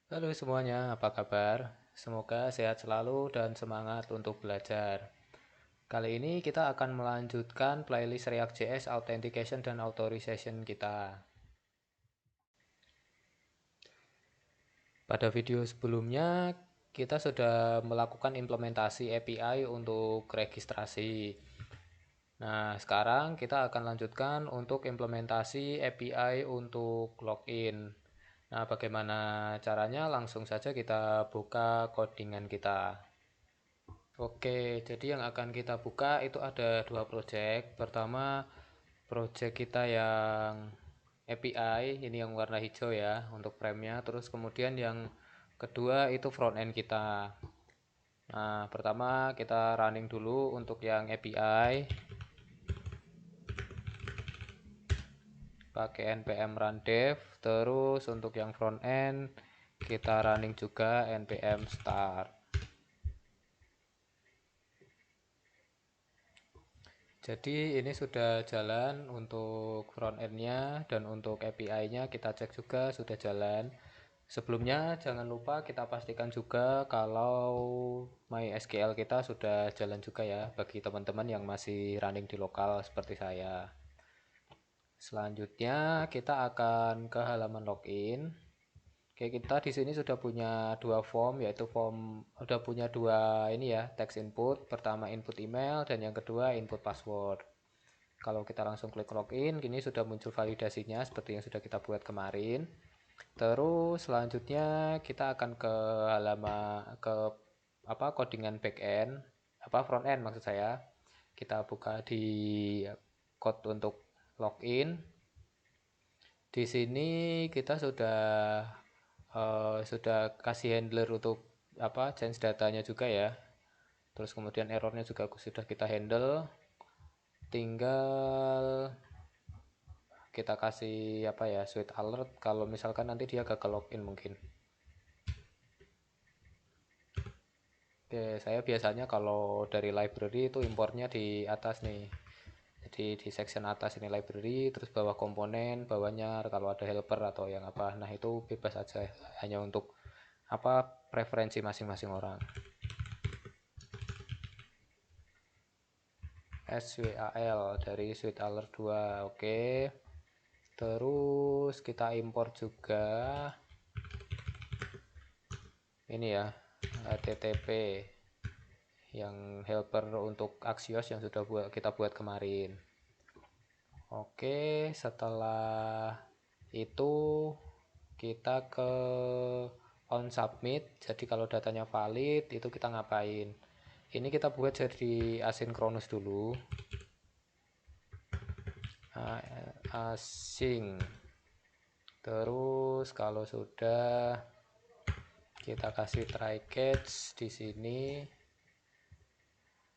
Halo semuanya, apa kabar? Semoga sehat selalu dan semangat untuk belajar. Kali ini kita akan melanjutkan playlist React.js Authentication dan Authorization kita. Pada video sebelumnya, kita sudah melakukan implementasi API untuk registrasi. Nah, sekarang kita akan lanjutkan untuk implementasi API untuk login. Nah, bagaimana caranya? Langsung saja kita buka codingan kita. Oke, jadi yang akan kita buka itu ada dua project. Pertama, project kita yang API, ini yang warna hijau ya untuk frame-nya. Terus kemudian yang kedua itu front end kita. Nah, pertama kita running dulu untuk yang API pakai npm run dev. Terus untuk yang front end kita running juga npm start. Jadi ini sudah jalan untuk front end-nya dan untuk API-nya kita cek juga sudah jalan. Sebelumnya jangan lupa kita pastikan juga kalau MySQL kita sudah jalan juga ya bagi teman-teman yang masih running di lokal seperti saya. Selanjutnya kita akan ke halaman login. Oke, kita di sini sudah punya dua form, yaitu form sudah punya dua ini ya, text input. Pertama input email dan yang kedua input password. Kalau kita langsung klik login, kini sudah muncul validasinya seperti yang sudah kita buat kemarin. Terus selanjutnya kita akan ke halaman ke codingan backend, front end maksud saya. Kita buka di code untuk login. Di sini kita sudah kasih handler untuk change datanya juga ya. Terus kemudian errornya juga sudah kita handle. Tinggal kita kasih sweet alert kalau misalkan nanti dia gagal login mungkin. Oke, saya biasanya kalau dari library itu importnya di atas nih. Jadi di section atas ini library, terus bawah komponen, bawahnya kalau ada helper atau yang apa. Nah, itu bebas aja, hanya untuk preferensi masing-masing orang. SWAL dari Sweet Alert 2. Oke. Terus kita import juga ini ya, HTTP yang helper untuk Axios yang sudah kita buat kemarin. Oke, setelah itu kita ke on submit. Jadi kalau datanya valid itu kita ngapain? Ini kita buat jadi asynchronous dulu. Async. Terus kalau sudah kita kasih try catch di sini.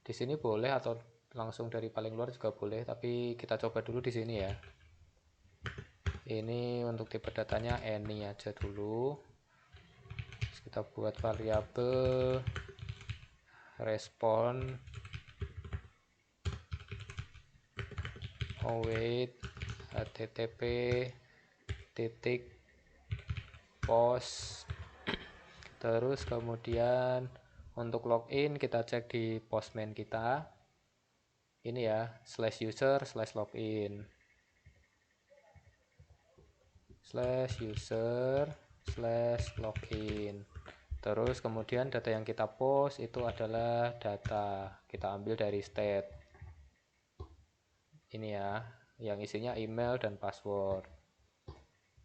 Di sini boleh atau langsung dari paling luar juga boleh, tapi kita coba dulu di sini ya. Ini untuk tipe datanya any aja dulu. Terus kita buat variabel respon await http titik post. Terus kemudian untuk login kita cek di postman kita ini ya, /user/login /user/login. Terus kemudian data yang kita post itu adalah data kita ambil dari state ini ya, yang isinya email dan password.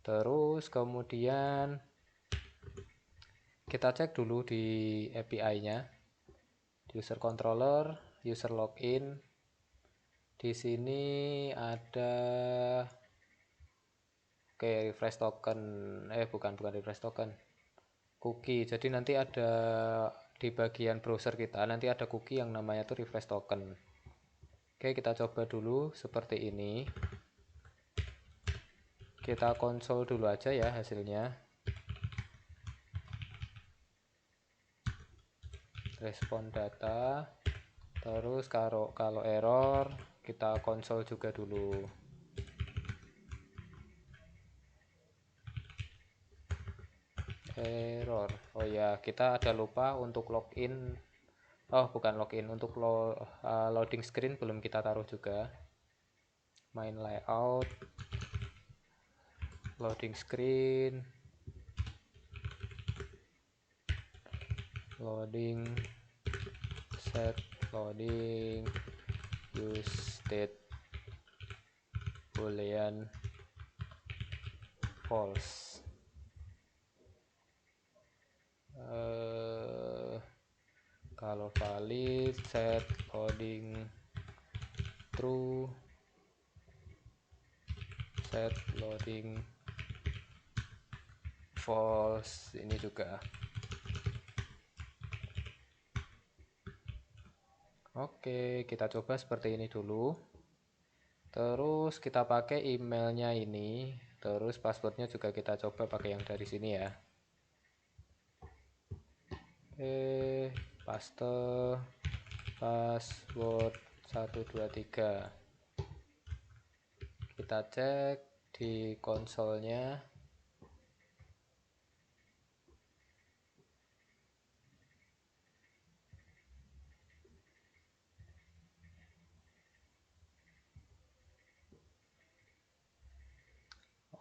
Terus kemudian kita cek dulu di API-nya, user controller, user login. Di sini ada refresh token, bukan refresh token, cookie. Jadi nanti ada di bagian browser kita nanti ada cookie yang namanya tuh refresh token. Oke, kita coba dulu seperti ini. Kita konsol dulu aja ya hasilnya. Respon data. Terus kalau error kita konsol juga dulu. error. Oh ya, kita ada lupa untuk login. Oh, bukan login, untuk loading screen belum kita taruh juga. Main layout, loading screen, loading, set loading, use state boolean false. Kalau valid set loading true, set loading false. Ini juga. Oke, kita coba seperti ini dulu. Terus kita pakai emailnya ini. Terus passwordnya juga kita coba pakai yang dari sini ya. Paste password 123. Kita cek di konsolnya.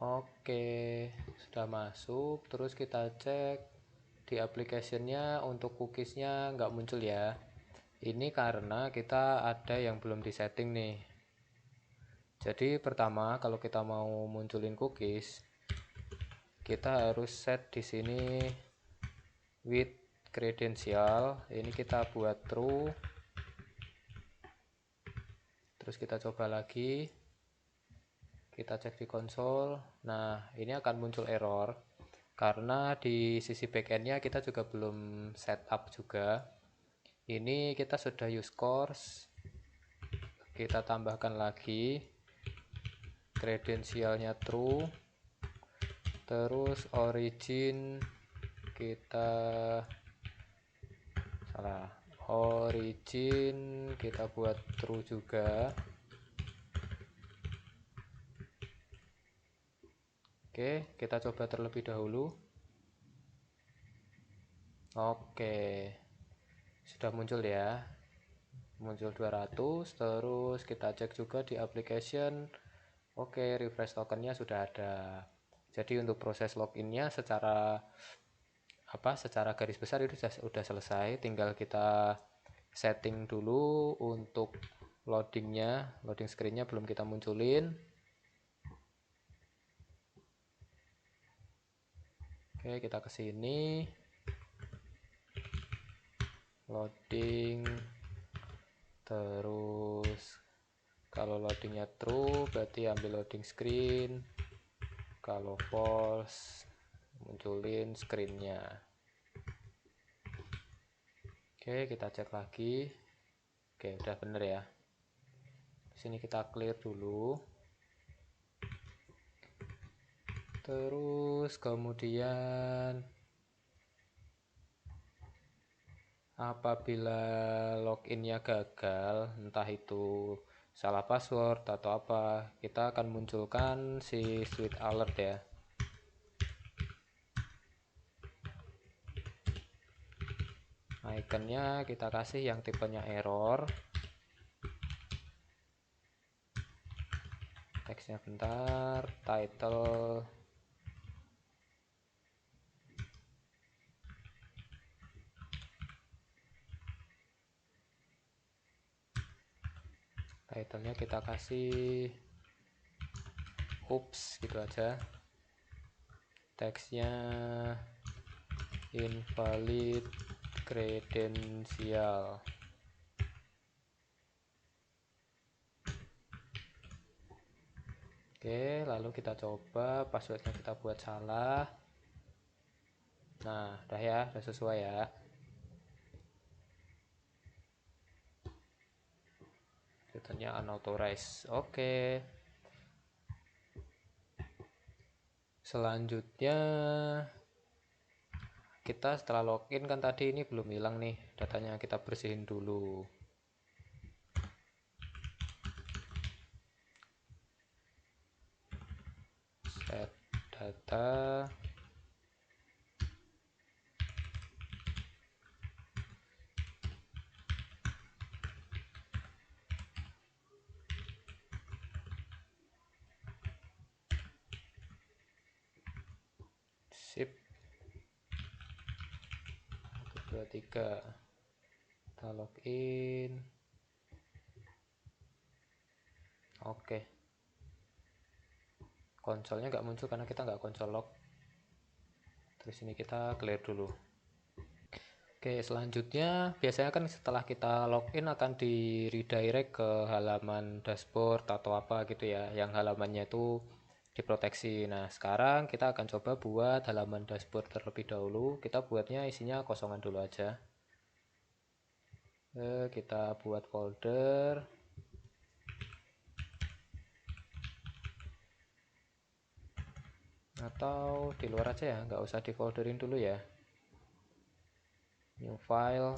Oke, sudah masuk. Terus kita cek di application-nya, untuk cookies-nya nggak muncul ya. Ini karena kita ada yang belum disetting nih. Jadi pertama, kalau kita mau munculin cookies, kita harus set di sini with credential. Ini kita buat true. Terus kita coba lagi. Kita cek di konsol. Nah, ini akan muncul error karena di sisi backendnya kita juga belum setup juga. Ini kita sudah use course, kita tambahkan lagi kredensialnya true, terus origin kita buat true juga. Oke, kita coba terlebih dahulu. Oke, sudah muncul ya, muncul 200. Terus kita cek juga di application. Oke, refresh tokennya sudah ada. Jadi untuk proses loginnya secara garis besar itu sudah selesai. Tinggal kita setting dulu untuk loadingnya. Loading screennya belum kita munculin. Oke, kita ke sini. Loading. Terus kalau loadingnya true berarti ambil loading screen. Kalau false munculin screennya. Oke, kita cek lagi. Oke, udah bener ya. Di sini kita clear dulu. Terus kemudian apabila loginnya gagal, entah itu salah password atau apa, kita akan munculkan si switch alert ya. Iconnya kita kasih yang tipenya error. Teksnya bentar, title. Titlenya kita kasih oops gitu aja. Teksnya invalid credential. Oke, lalu kita coba passwordnya kita buat salah. Nah, udah ya, udah sesuai ya. Returnnya unauthorized. Oke. Selanjutnya kita setelah login kan tadi ini belum hilang nih datanya, kita bersihin dulu. Set data. sip. 1 2 3 kita login. Oke, konsolnya nggak muncul karena kita nggak konsol log. Terus ini kita clear dulu. Oke, selanjutnya biasanya kan setelah kita login akan di redirect ke halaman dashboard atau apa gitu ya, yang halamannya itu diproteksi. Nah, sekarang kita akan coba buat halaman dashboard terlebih dahulu. Kita buatnya isinya kosongan dulu aja. Kita buat folder. Atau di luar aja ya, nggak usah di folderin dulu ya. New file.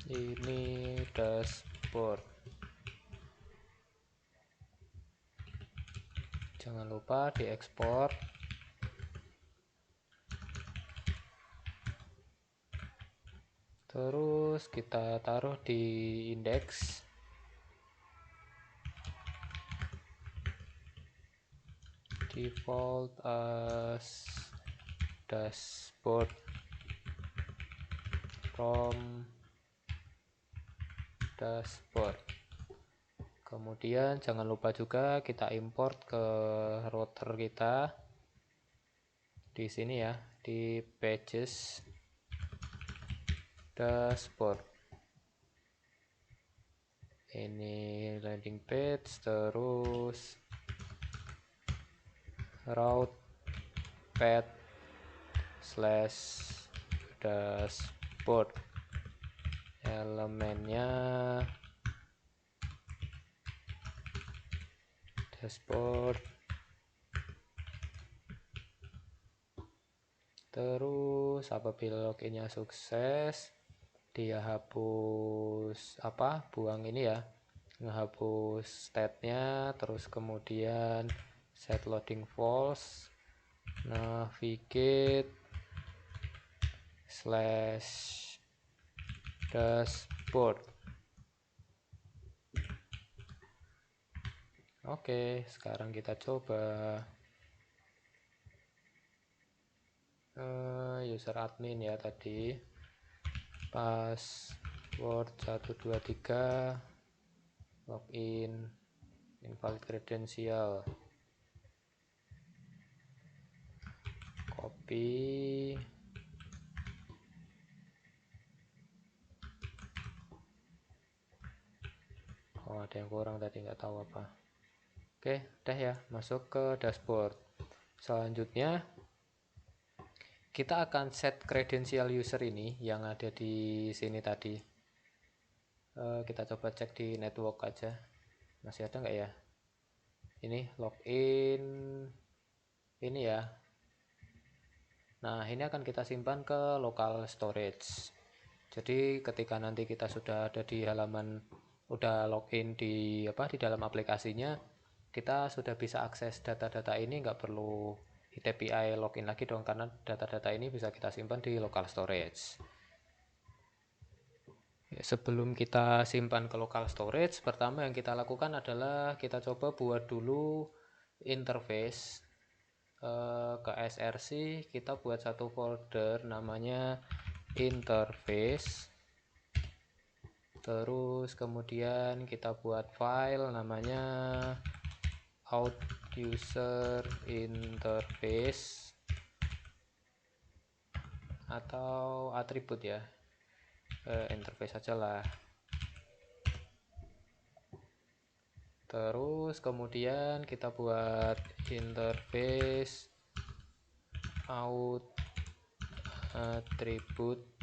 Ini dashboard. Jangan lupa diekspor. Terus kita taruh di index. Default as dashboard from dashboard. Kemudian jangan lupa juga kita import ke router kita di sini ya, di pages dashboard. Ini landing page, terus route path / dashboard. Elemennya dashboard. Terus apabila loginnya sukses, dia hapus buang ini ya, ngehapus state-nya. Terus kemudian set loading false, navigate / dashboard. Oke, sekarang kita coba. User admin ya tadi, password 123, login, invalid credential, copy, ada yang kurang tadi, nggak tahu apa. Oke, udah ya, masuk ke dashboard. Selanjutnya kita akan set kredensial user ini yang ada di sini tadi. Kita coba cek di network aja, masih ada nggak ya. Ini login ini ya. Nah, ini akan kita simpan ke local storage. Jadi ketika nanti kita sudah ada di halaman, udah login di dalam aplikasinya, kita sudah bisa akses data-data ini, nggak perlu API login lagi dong, karena data-data ini bisa kita simpan di local storage. Sebelum kita simpan ke local storage, pertama yang kita lakukan adalah kita coba buat dulu interface ke src. Kita buat satu folder namanya interface. Terus kemudian kita buat file namanya out user interface atau atribut ya, interface aja lah. Terus kemudian kita buat interface out atribut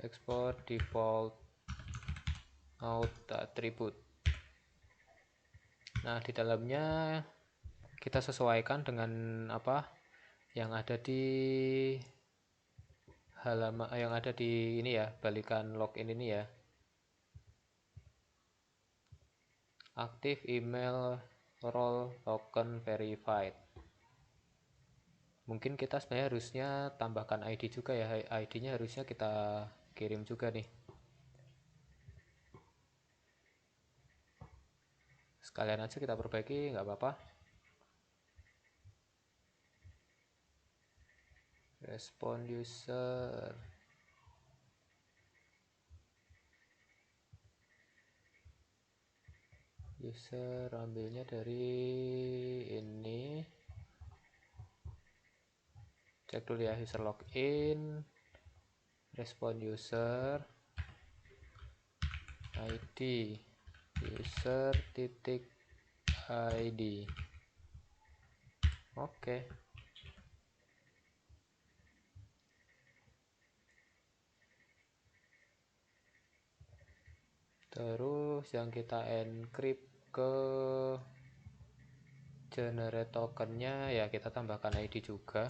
export default out attribute. Nah, di dalamnya kita sesuaikan dengan apa yang ada di halaman yang ada di ini ya, balikan login ini ya. Active email role token verified. Mungkin kita sebenarnya harusnya tambahkan ID juga ya, ID-nya harusnya kita kirim juga nih. Sekalian aja kita perbaiki, nggak apa-apa. Respon user. User ambilnya dari ini. Cek dulu ya, user login, respon user, ID, user titik ID. Oke. Terus yang kita encrypt ke generate tokennya ya kita tambahkan ID juga.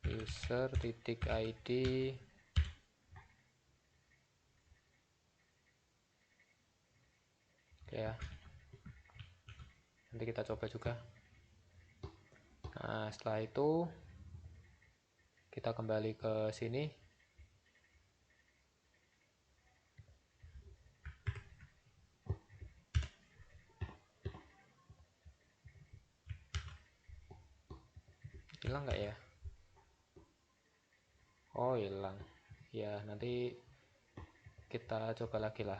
User titik ID. Oke ya. Nanti kita coba juga. Nah, setelah itu kita kembali ke sini. Hilang nggak ya? Oh, hilang. Ya, nanti kita coba lagi lah.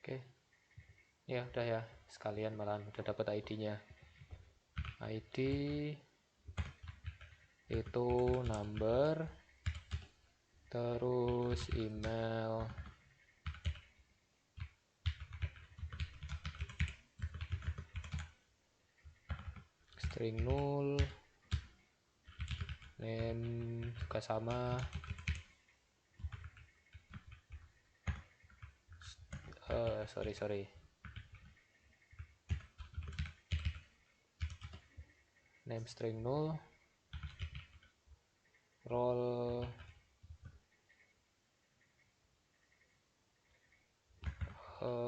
Oke. Ya, udah ya. Sekalian malah udah dapat ID-nya. ID itu number, terus email, string null, name juga sama, sorry, name string null, role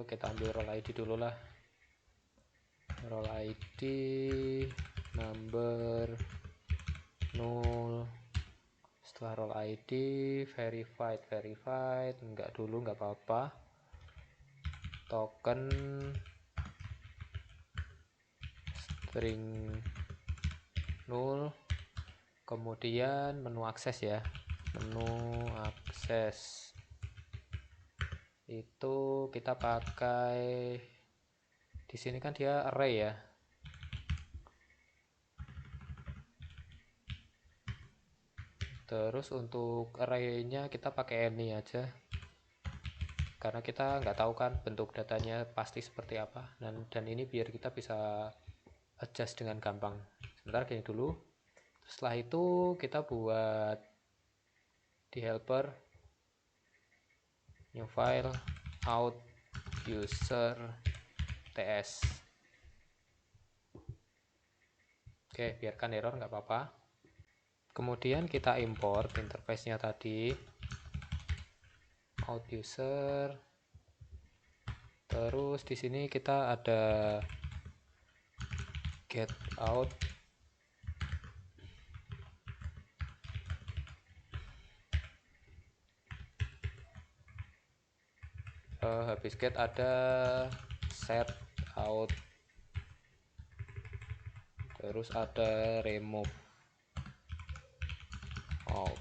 kita ambil role ID dulu lah, role ID number null. Setelah role ID verified enggak dulu, enggak apa-apa. Token string null, kemudian menu akses ya, menu akses itu kita pakai di sini kan dia array ya. Terus untuk array-nya kita pakai any aja, karena kita nggak tahu kan bentuk datanya pasti seperti apa, dan ini biar kita bisa adjust dengan gampang. Sebentar, gini dulu. Setelah itu kita buat di helper new file out user ts. Oke, biarkan error nggak apa-apa. Kemudian kita import interface-nya tadi, out user. Terus di sini kita ada get out, habis get ada set out, terus ada remove out.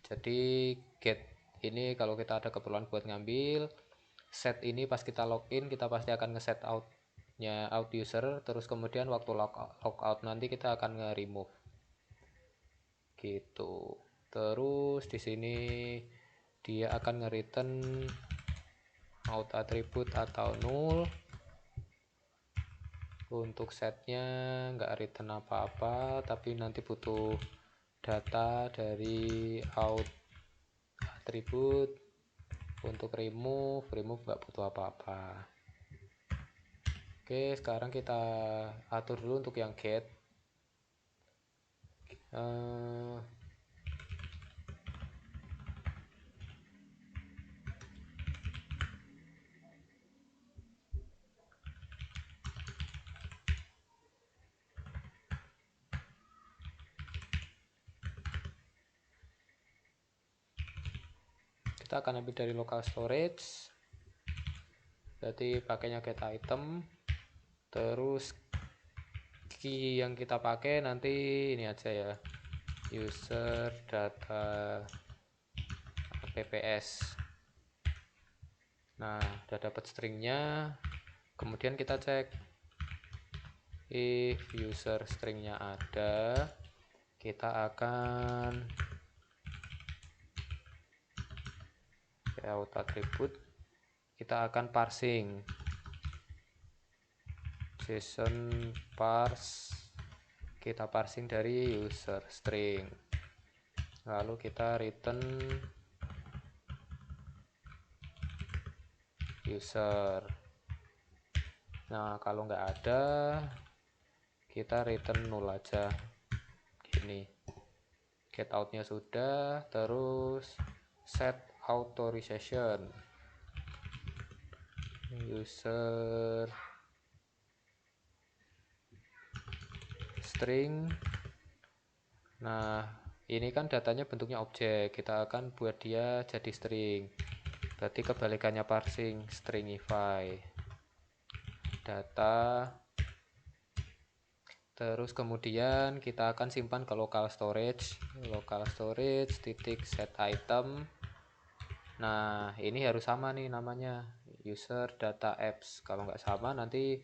Jadi get ini kalau kita ada keperluan buat ngambil, set ini pas kita login kita pasti akan ngeset outnya out user, terus kemudian waktu logout nanti kita akan nge-remove gitu. Terus di sini dia akan nge-return out attribute atau null. Untuk setnya nggak return apa-apa, tapi nanti butuh data dari out attribute. Untuk remove nggak butuh apa-apa. Oke, sekarang kita atur dulu untuk yang get. Kita akan ambil dari local storage, berarti pakainya get item. Terus key yang kita pakai nanti ini aja ya, user data pps. Nah, udah dapat stringnya. Kemudian kita cek if user stringnya ada, kita akan out attribute, kita akan parsing JSON parse, kita parsing dari user string, lalu kita return user. Nah, kalau nggak ada kita return null aja gini. Get outnya sudah, terus set authorization user string. Nah, ini kan datanya bentuknya objek, kita akan buat dia jadi string, berarti kebalikannya parsing, stringify data. Terus kemudian kita akan simpan ke local storage titik set item. Nah, ini harus sama nih namanya, user data apps. Kalau nggak sama nanti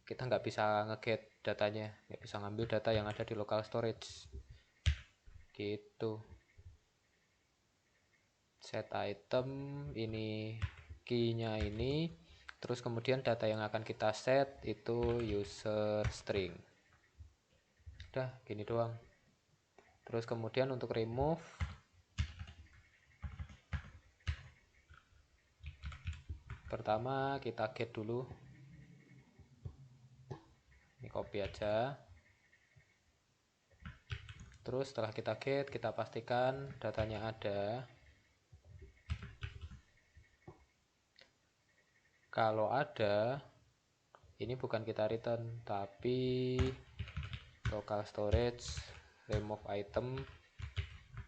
kita nggak bisa nge-get datanya, nggak bisa ngambil data yang ada di local storage gitu. Set item, ini key-nya ini, terus kemudian data yang akan kita set itu user string. Udah gini doang. Terus kemudian untuk remove, pertama kita get dulu, ini copy aja. Terus setelah kita get, kita pastikan datanya ada. Kalau ada, ini bukan kita return, tapi local storage remove item,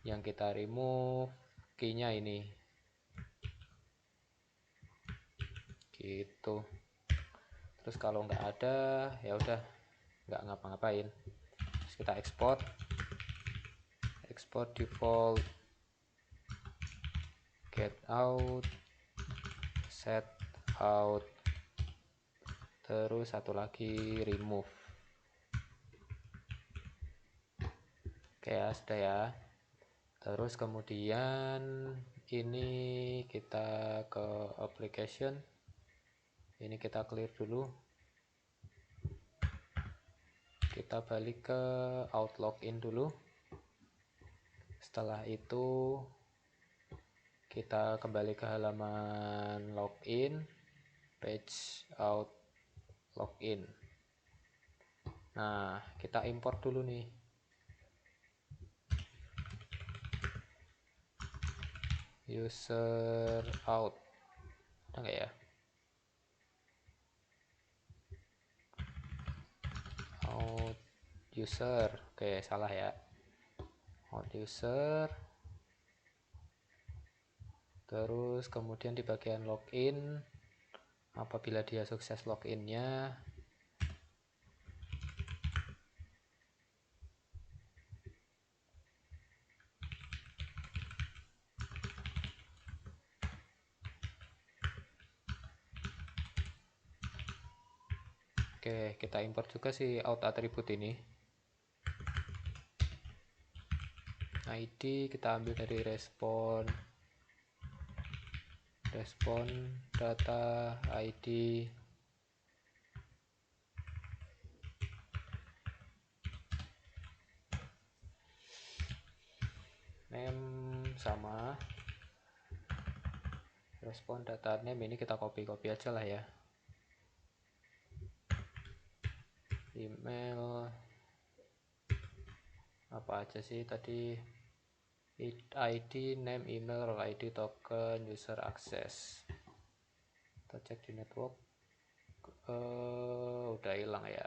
yang kita remove key-nya ini gitu. Terus kalau nggak ada ya udah nggak ngapa-ngapain. Terus kita export default get out, set out, terus satu lagi remove. Oke ya, sudah ya. Terus kemudian ini kita ke application, ini kita clear dulu, kita balik ke out login dulu. Setelah itu kita kembali ke halaman login, page out login. Nah, kita import dulu nih user out, ada nggak ya? Out user, oke salah ya. Out user, terus kemudian di bagian login, apabila dia sukses loginnya, oke kita import juga si out attribute ini. ID kita ambil dari respon data ID. Name sama respon data name, ini kita copy aja lah ya. Email apa aja sih tadi, ID, name, email, role ID, token, user access. Kita cek di network, udah hilang ya.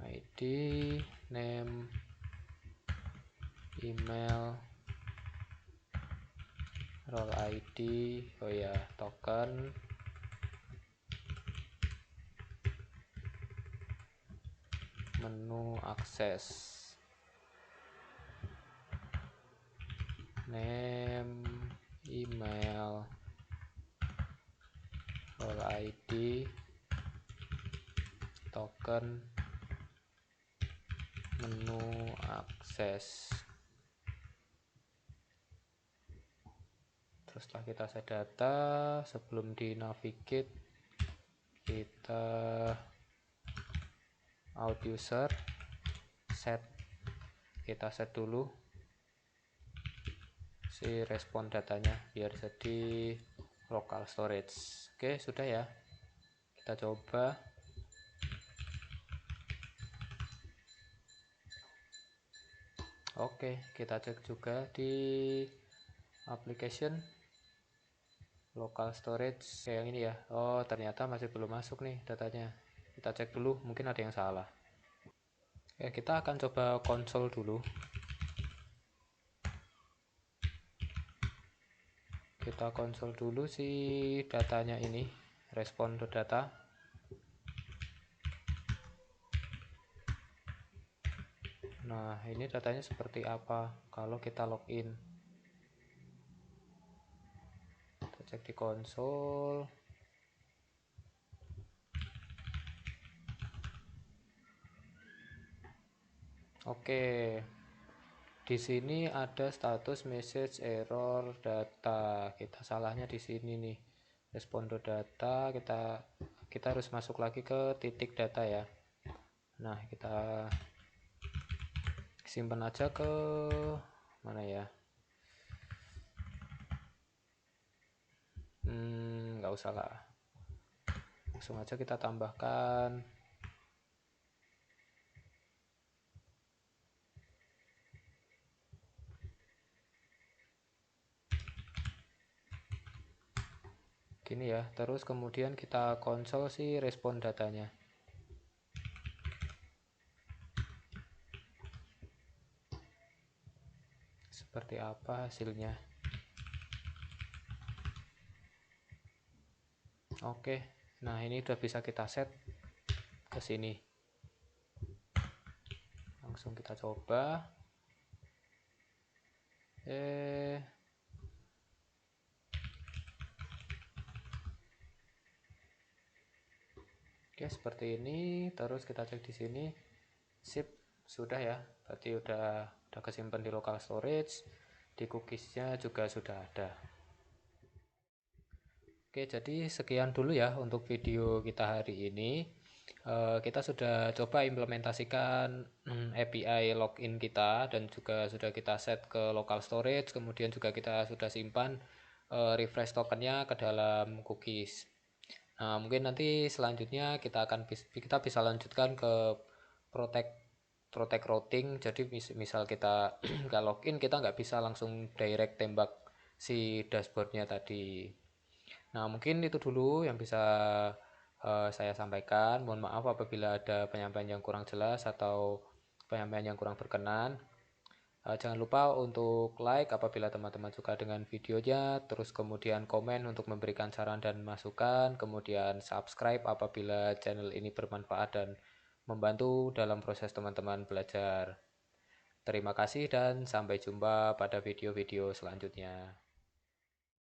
ID, name, email, role ID, oh ya, token, menu akses. Name, email, role ID, token, menu akses. Terus setelah kita set data, sebelum di navigate kita out user set, kita set dulu si respon datanya biar jadi local storage. Oke, sudah ya, kita coba. Oke, kita cek juga di application local storage kayak yang ini ya. Oh, ternyata masih belum masuk nih datanya. Kita cek dulu, mungkin ada yang salah. Oke, kita akan coba konsol dulu. Kita konsol dulu si datanya ini, respon to data. Nah, ini datanya seperti apa kalau kita login. Kita cek di konsol. Oke. Di sini ada status message error data. Kita salahnya di sini nih. Respon to data, kita harus masuk lagi ke titik data ya. Nah, kita simpan aja ke mana ya? Nggak usah lah. Langsung aja kita tambahkan gini ya. Terus kemudian kita konsol si respon datanya. Seperti apa hasilnya? Oke. Nah, ini udah bisa kita set ke sini. Langsung kita coba. Oke, seperti ini. Terus kita cek di sini. Sip, sudah ya. Berarti udah kesimpan di local storage. Di cookiesnya juga sudah ada. Oke, jadi sekian dulu ya untuk video kita hari ini. Kita sudah coba implementasikan API login kita dan juga sudah kita set ke local storage. Kemudian juga kita sudah simpan refresh tokennya ke dalam cookies. Nah, mungkin nanti selanjutnya kita bisa lanjutkan ke protect routing. Jadi misal kita nggak login, kita nggak bisa langsung direct tembak si dashboardnya tadi. Nah, mungkin itu dulu yang bisa saya sampaikan. Mohon maaf apabila ada penyampaian yang kurang jelas atau penyampaian yang kurang berkenan. Jangan lupa untuk like apabila teman-teman suka dengan videonya, terus kemudian komen untuk memberikan saran dan masukan, kemudian subscribe apabila channel ini bermanfaat dan membantu dalam proses teman-teman belajar. Terima kasih dan sampai jumpa pada video-video selanjutnya.